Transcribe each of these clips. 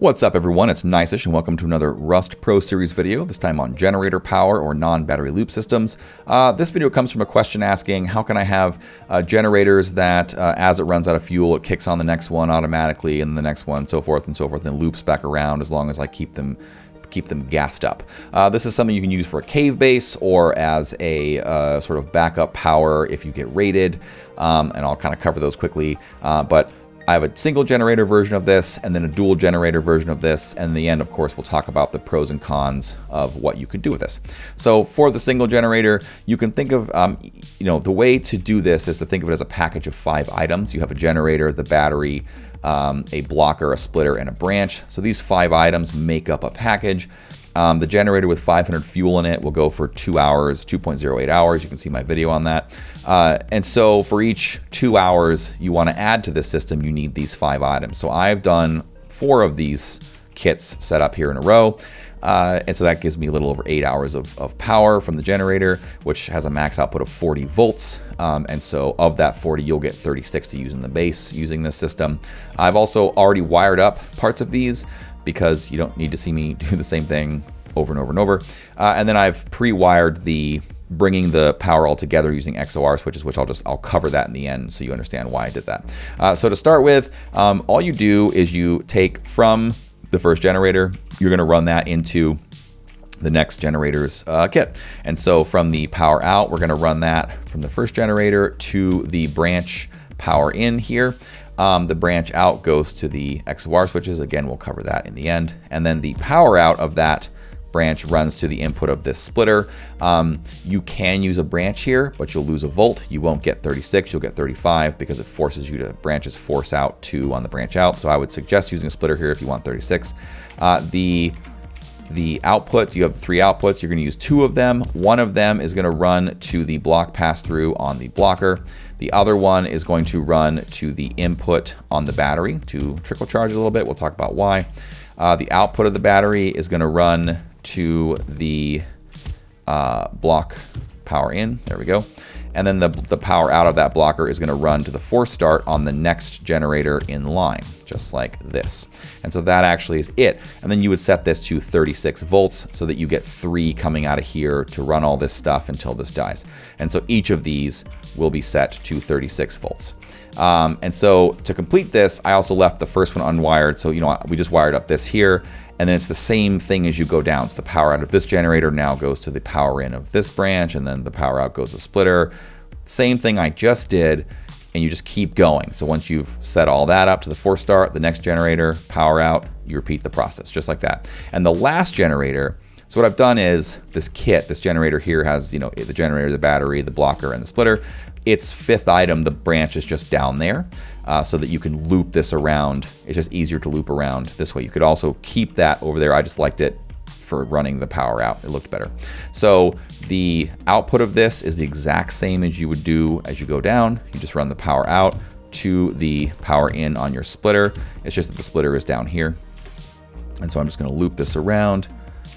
What's up everyone, it's Gneissish and welcome to another Rust Pro Series video, this time on generator power or non-battery loop systems. This video comes from a question asking how can I have generators that as it runs out of fuel it kicks on the next one automatically and the next one, so forth and so forth, and loops back around as long as I keep them gassed up. This is something you can use for a cave base or as a sort of backup power if you get raided, and I'll kind of cover those quickly, but I have a single generator version of this and then a dual generator version of this, and in the end of course we'll talk about the pros and cons of what you can do with this. So for the single generator, you can think of the way to do this is to think of it as a package of 5 items. You have a generator, the battery, a blocker, a splitter, and a branch. So these 5 items make up a package. The generator with 500 fuel in it will go for 2 hours, 2.08 hours. You can see my video on that. And so for each 2 hours you want to add to this system, you need these 5 items. So I've done 4 of these kits set up here in a row. And so that gives me a little over 8 hours of power from the generator, which has a max output of 40 volts. And so of that 40, you'll get 36 to use in the base using this system. I've also already wired up parts of these because you don't need to see me do the same thing over and over and over. And then I've pre-wired bringing the power all together using XOR switches, which I'll cover that in the end so you understand why I did that. So to start with, all you do is you take from the first generator, you're gonna run that into the next generator's kit. And so from the power out, we're gonna run that from the first generator to the branch power in here. The branch out goes to the XOR switches. Again, we'll cover that in the end. And then the power out of that branch runs to the input of this splitter. You can use a branch here, but you'll lose a volt. You won't get 36, you'll get 35 because it forces you to, branches force out 2 on the branch out. So I would suggest using a splitter here if you want 36. The output, you have 3 outputs. You're going to use 2 of them. One of them is going to run to the block pass-through on the blocker. The other one is going to run to the input on the battery to trickle charge a little bit. We'll talk about why. The output of the battery is going to run to the block power in. There we go. And then the power out of that blocker is going to run to the force start on the next generator in line, just like this. And so that actually is it. And then you would set this to 36 volts so that you get 3 coming out of here to run all this stuff until this dies. And so each of these will be set to 36 volts. And so to complete this, I also left the first one unwired. So, we just wired up this here. And then it's the same thing as you go down. So the power out of this generator now goes to the power in of this branch, and then the power out goes to the splitter. Same thing I just did, and you just keep going. So once you've set all that up to the force start, the next generator, power out, you repeat the process just like that. And the last generator, so what I've done is this kit, this generator here has, the generator, the battery, the blocker, and the splitter. Its 5th item, the branch, is just down there so that you can loop this around. It's just easier to loop around this way. You could also keep that over there. I just liked it for running the power out. It looked better. So the output of this is the exact same as you would do as you go down. You just run the power out to the power in on your splitter. It's just that the splitter is down here. And so I'm just going to loop this around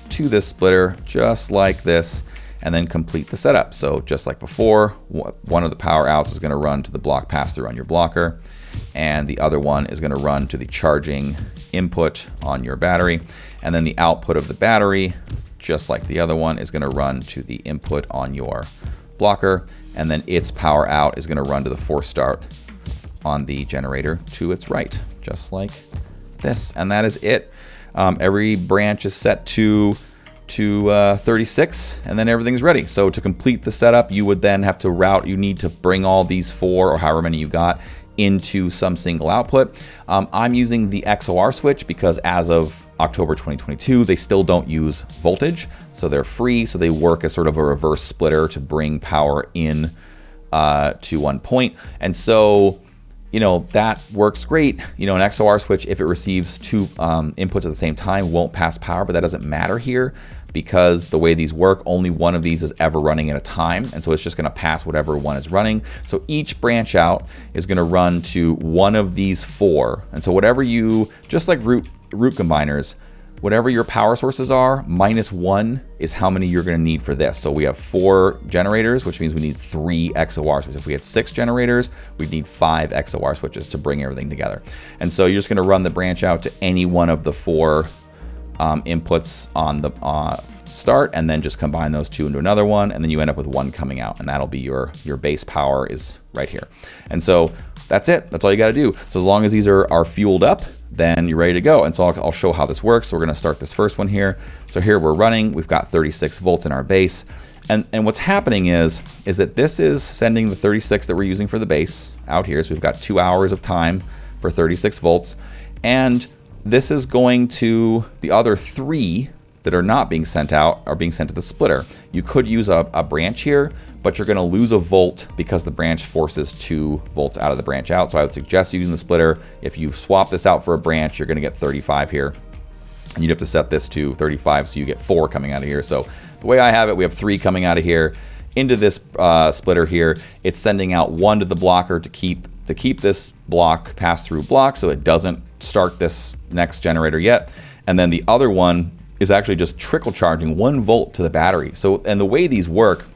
to this splitter just like this, and then complete the setup. So just like before, one of the power outs is going to run to the block pass-through on your blocker, and the other one is going to run to the charging input on your battery, and then the output of the battery, just like the other one, is going to run to the input on your blocker, and then its power out is going to run to the force start on the generator to its right, just like this. And that is it. Every branch is set to 36, and then everything's ready. So to complete the setup, you would then have to you need to bring all these 4 or however many you got into some single output. I'm using the XOR switch because as of October 2022, they still don't use voltage. So they're free. So they work as sort of a reverse splitter to bring power in to one point. And so, that works great. An XOR switch, if it receives 2 inputs at the same time, won't pass power, but that doesn't matter here because the way these work, only one of these is ever running at a time. And so it's just going to pass whatever one is running. So each branch out is going to run to one of these 4. And so whatever just like root combiners, whatever your power sources are, -1 is how many you're going to need for this. So we have 4 generators, which means we need 3 XOR switches. If we had 6 generators, we'd need 5 XOR switches to bring everything together. And so you're just going to run the branch out to any one of the 4 inputs on the start, and then just combine those 2 into another one, and then you end up with 1 coming out, and that'll be your base power is right here. And so that's it. That's all you got to do. So as long as these are fueled up, then you're ready to go. And so I'll show how this works. So we're going to start this first one here. So here we're running. We've got 36 volts in our base. And what's happening is that this is sending the 36 that we're using for the base out here. So we've got 2 hours of time for 36 volts. And this is going to the other 3 that are not being sent out are being sent to the splitter. You could use a branch here, but you're going to lose a volt because the branch forces 2 volts out of the branch out. So I would suggest using the splitter. If you swap this out for a branch, you're going to get 35 here. And you'd have to set this to 35 so you get 4 coming out of here. So the way I have it, we have 3 coming out of here into this splitter here. It's sending out 1 to the blocker to keep this block pass-through block so it doesn't start this next generator yet. And then the other one is actually just trickle charging 1 volt to the battery. So, and the way these work,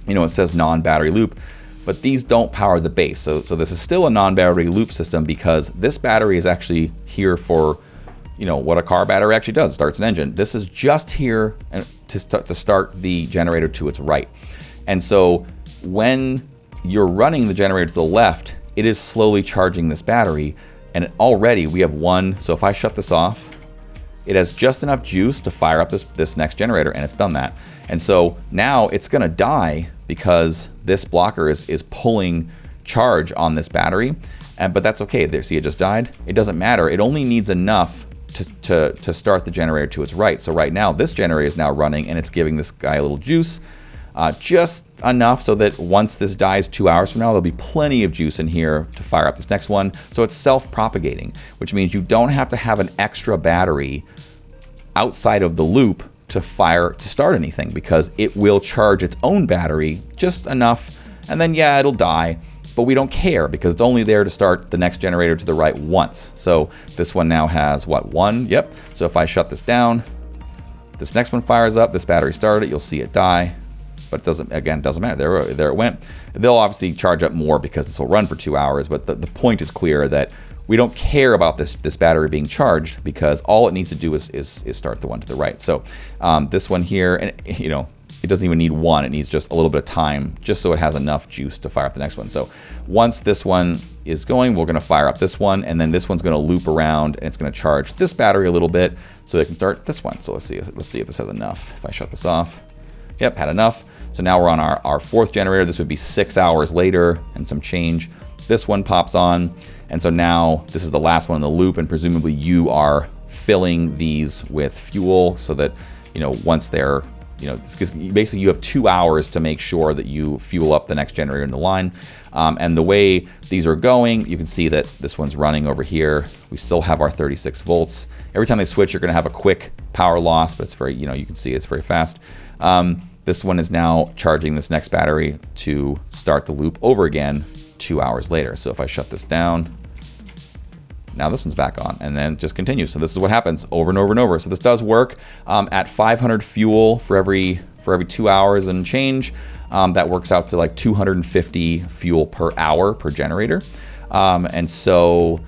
you know, it says non-battery loop, but these don't power the base. So this is still a non-battery loop system because this battery is actually here for, you know, what a car battery actually does, starts an engine. This is just here to start the generator to its right. And so when you're running the generator to the left, it is slowly charging this battery, and already we have 1. So if I shut this off, it has just enough juice to fire up this next generator, and it's done that. And so now it's going to die because this blocker is pulling charge on this battery, but that's okay. There, see, it just died. It doesn't matter. It only needs enough to start the generator to its right. So right now this generator is now running, and it's giving this guy a little juice, just enough so that once this dies 2 hours from now, there'll be plenty of juice in here to fire up this next one. So it's self-propagating, which means you don't have to have an extra battery outside of the loop to start anything, because it will charge its own battery just enough, and then yeah, it'll die, but we don't care because it's only there to start the next generator to the right once. So this one now has what, 1? Yep. So if I shut this down, this next one fires up, this battery started, you'll see it die, but it doesn't matter. There it went. They'll obviously charge up more because this will run for 2 hours, but the point is clear that we don't care about this battery being charged because all it needs to do is start the one to the right. So this one here, and you know, it doesn't even need 1. It needs just a little bit of time just so it has enough juice to fire up the next one. So once this one is going, we're going to fire up this one, and then this one's going to loop around, and it's going to charge this battery a little bit so it can start this one. So let's see if this has enough. If I shut this off, yep, had enough. So now we're on our 4th generator. This would be 6 hours later and some change. This one pops on, and so now this is the last one in the loop, and presumably you are filling these with fuel so that, you know, once they're, you know, basically you have 2 hours to make sure that you fuel up the next generator in the line. And the way these are going, you can see that this one's running over here. We still have our 36 volts. Every time they switch, you're going to have a quick power loss, but it's very, you know, you can see it's very fast. This one is now charging this next battery to start the loop over again 2 hours later. So if I shut this down, now this one's back on, and then it just continues. So this is what happens over and over and over. So this does work at 500 fuel for every 2 hours and change. That works out to like 250 fuel per hour per generator. And so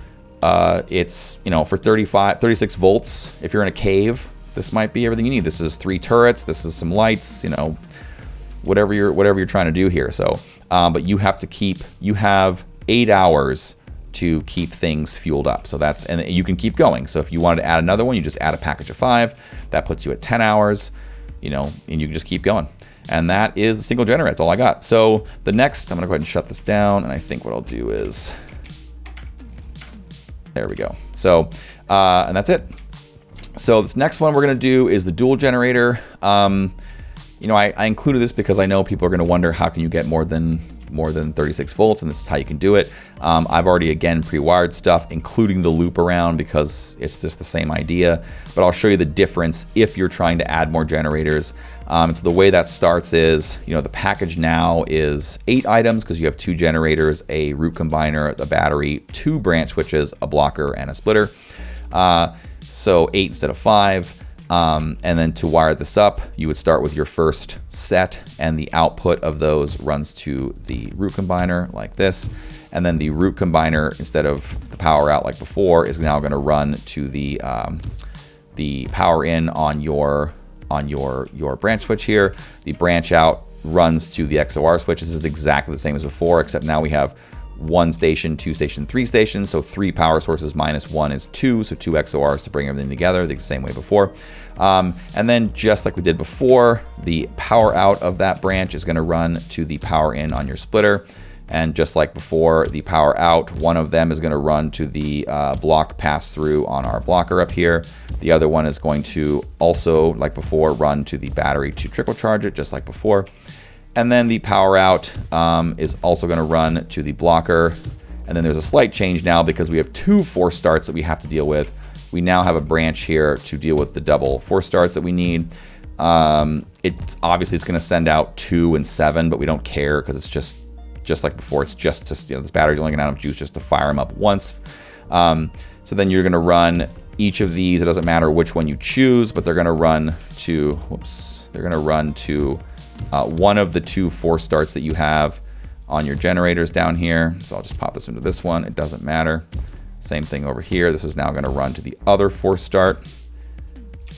it's, you know, for 36 volts, if you're in a cave, this might be everything you need. This is 3 turrets. This is some lights, you know, whatever you're trying to do here. So, but you have 8 hours to keep things fueled up. So and you can keep going. So if you wanted to add another one, you just add a package of 5. That puts you at 10 hours, you know, and you can just keep going. And that is a single generator. That's all I got. So the next, I'm going to go ahead and shut this down. And I think what I'll do is, there we go. So, and that's it. So this next one we're going to do is the dual generator. You know, I included this because I know people are going to wonder, how can you get more than 36 volts, and this is how you can do it. I've already, again, pre-wired stuff, including the loop around, because it's just the same idea, but I'll show you the difference if you're trying to add more generators. And so the way that starts is, you know, the package now is 8 items because you have 2 generators, a root combiner, a battery, 2 branch switches, a blocker, and a splitter. So 8 instead of 5. And then to wire this up, you would start with your first set, and the output of those runs to the root combiner like this. And then the root combiner, instead of the power out like before, is now going to run to the power in on your branch switch here. The branch out runs to the XOR switch. This is exactly the same as before, except now we have 1 station, 2 station, 3 stations. So 3 power sources minus 1 is 2. So 2 XORs to bring everything together the same way before. And then just like we did before, the power out of that branch is going to run to the power in on your splitter. And just like before, the power out, one of them is going to run to the block pass through on our blocker up here. The other one is going to also, like before, run to the battery to trickle charge it, just like before. And then the power out is also going to run to the blocker. And then there's a slight change now because we have 2 force starts that we have to deal with. We now have a branch here to deal with the double force starts that we need. It's obviously it's going to send out 2 and 7, but we don't care because it's just like before. It's just to, this battery's only going to have juice just to fire them up once. So then you're going to run each of these. It doesn't matter which one you choose, but they're going to run to, one of the 2 force starts that you have on your generators down here. So I'll just pop this into this one. It doesn't matter. Same thing over here. This is now going to run to the other force start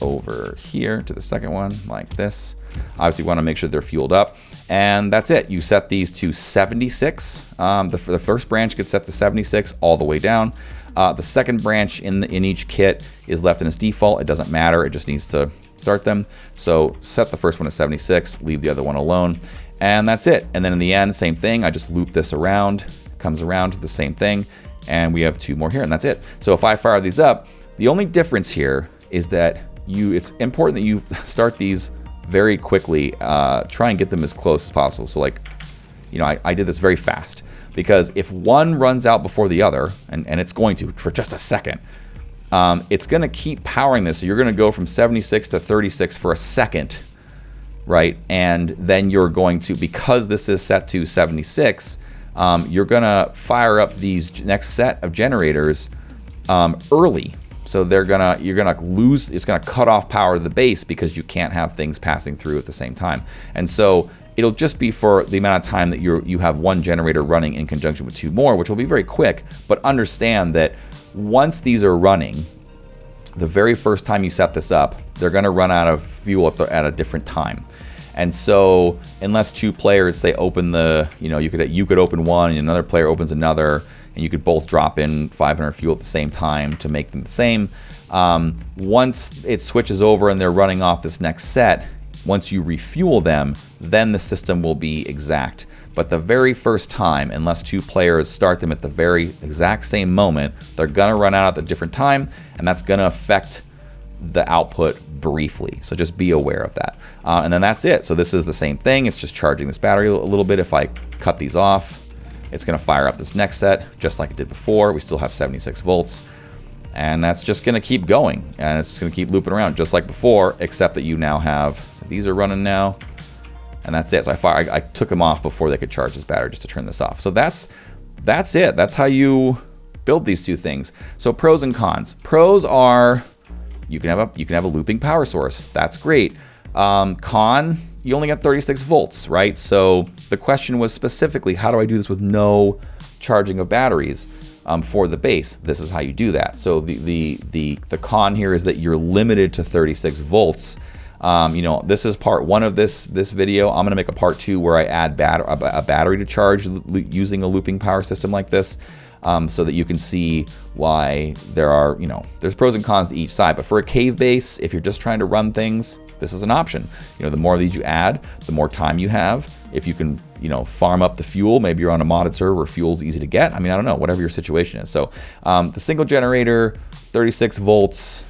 over here to the second one like this. Obviously, you want to make sure they're fueled up. And that's it. You set these to 76. The first branch gets set to 76 all the way down. The second branch in each kit is left in its default. It doesn't matter. It just needs to start them. So set the first one at 76, leave the other one alone, and that's it. And then in the end, same thing. I just loop this around, comes around to the same thing, and we have 2 more here, and that's it. So if I fire these up, the only difference here is that it's important that you start these very quickly. Try and get them as close as possible. So like, I did this very fast because if one runs out before the other, and it's going to for just a second, it's going to keep powering this. So you're going to go from 76 to 36 for a second, right? And then you're going to, because this is set to 76, you're going to fire up these next set of generators early. So you're gonna lose. It's gonna cut off power to the base because you can't have things passing through at the same time. And so it'll just be for the amount of time that you have one generator running in conjunction with 2 more, which will be very quick. But understand that once these are running, the very first time you set this up, they're gonna run out of fuel at a different time. And so unless 2 players say open the, you could open one and another player opens another, and you could both drop in 500 fuel at the same time to make them the same. Once it switches over and they're running off this next set, once you refuel them, then the system will be exact. But the very first time, unless 2 players start them at the very exact same moment, they're gonna run out at a different time, and that's gonna affect the output briefly. So just be aware of that. And then that's it. So this is the same thing. It's just charging this battery a little bit. If I cut these off, it's going to fire up this next set just like it did before. We still have 76 volts. And that's just going to keep going. And it's going to keep looping around just like before, except that you now have, so these are running now. And that's it. So I took them off before they could charge this battery just to turn this off. So that's it. That's how you build these 2 things. So pros and cons. Pros are you can have a looping power source. That's great. Con, you only got 36 volts, right? So the question was specifically, how do I do this with no charging of batteries for the base? This is how you do that. So the con here is that you're limited to 36 volts. This is part 1 of this video. I'm gonna make a part 2 where I add a battery to charge using a looping power system like this, so that you can see why there's pros and cons to each side. But for a cave base, if you're just trying to run things, this is an option. The more of these you add, the more time you have. If you can, farm up the fuel, maybe you're on a modded server where fuel's easy to get. I don't know, whatever your situation is. So the single generator, 36 volts,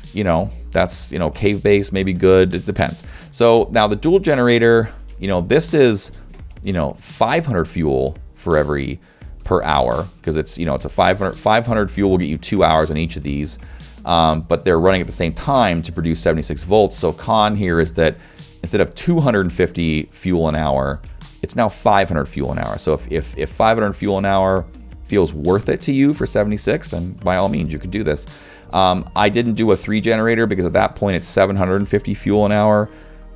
that's, cave base, maybe good, it depends. So now the dual generator, this is, 500 fuel per hour, because it's, it's a 500 fuel will get you 2 hours on each of these. But they're running at the same time to produce 76 volts. So con here is that instead of 250 fuel an hour, it's now 500 fuel an hour. So if 500 fuel an hour feels worth it to you for 76, then by all means you could do this. I didn't do a 3 generator because at that point it's 750 fuel an hour,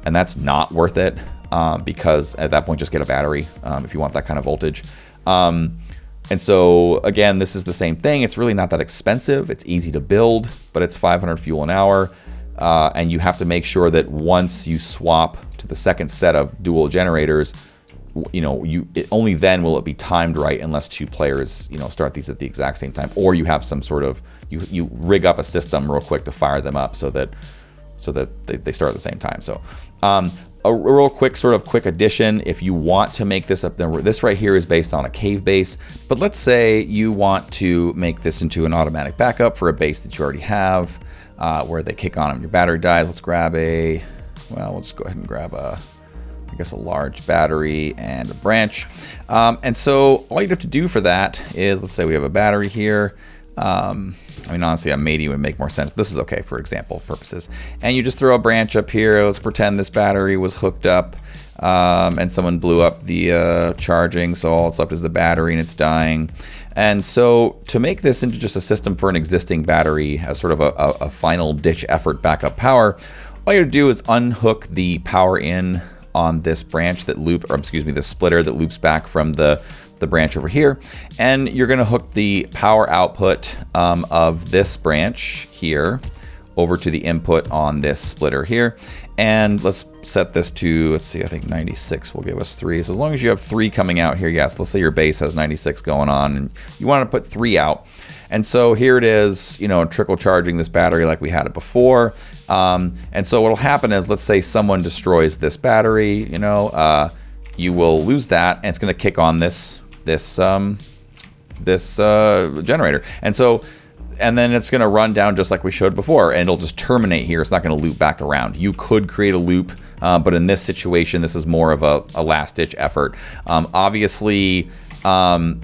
and that's not worth it because at that point just get a battery if you want that kind of voltage. And so again, this is the same thing. It's really not that expensive. It's easy to build, but it's 500 fuel an hour. And you have to make sure that once you swap to the second set of dual generators, only then will it be timed right unless 2 players, start these at the exact same time, or you have some sort of, you rig up a system real quick to fire them up so that they start at the same time. So a real quick addition, if you want to make this up, this right here is based on a cave base, but let's say you want to make this into an automatic backup for a base that you already have, where they kick on and your battery dies. Let's grab we'll just go ahead and grab a large battery and a branch. And so all you'd have to do for that is, let's say we have a battery here. Honestly, a matey would make more sense. This is okay for example purposes. And you just throw a branch up here. Let's pretend this battery was hooked up and someone blew up the charging. So all it's left is the battery and it's dying. And so to make this into just a system for an existing battery as sort of a final ditch effort backup power, all you have to do is unhook the power in on this branch this splitter that loops back from the branch over here, and you're going to hook the power output of this branch here over to the input on this splitter here. And let's set this to, let's see, I think 96 will give us 3. So as long as you have 3 coming out here, yes, let's say your base has 96 going on and you want to put 3 out. And so here it is, trickle charging this battery like we had it before. And so what'll happen is, let's say someone destroys this battery, you will lose that, and it's going to kick on this generator. And then it's going to run down just like we showed before, and it'll just terminate here. It's not going to loop back around. You could create a loop, but in this situation, this is more of a last-ditch effort. Obviously,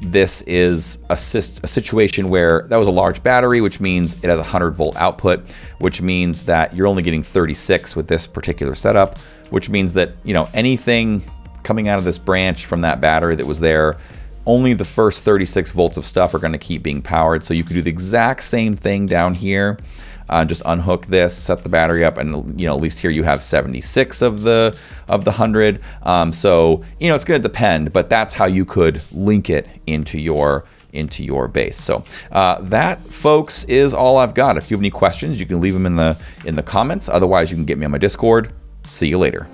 this is a situation where that was a large battery, which means it has a 100-volt output, which means that you're only getting 36 with this particular setup, which means that anything coming out of this branch from that battery that was there, only the first 36 volts of stuff are going to keep being powered. So you could do the exact same thing down here. Just unhook this, set the battery up, and at least here you have 76 of the 100. So it's going to depend, but that's how you could link it into your base. So that, folks, is all I've got. If you have any questions, you can leave them in the comments. Otherwise, you can get me on my Discord. See you later.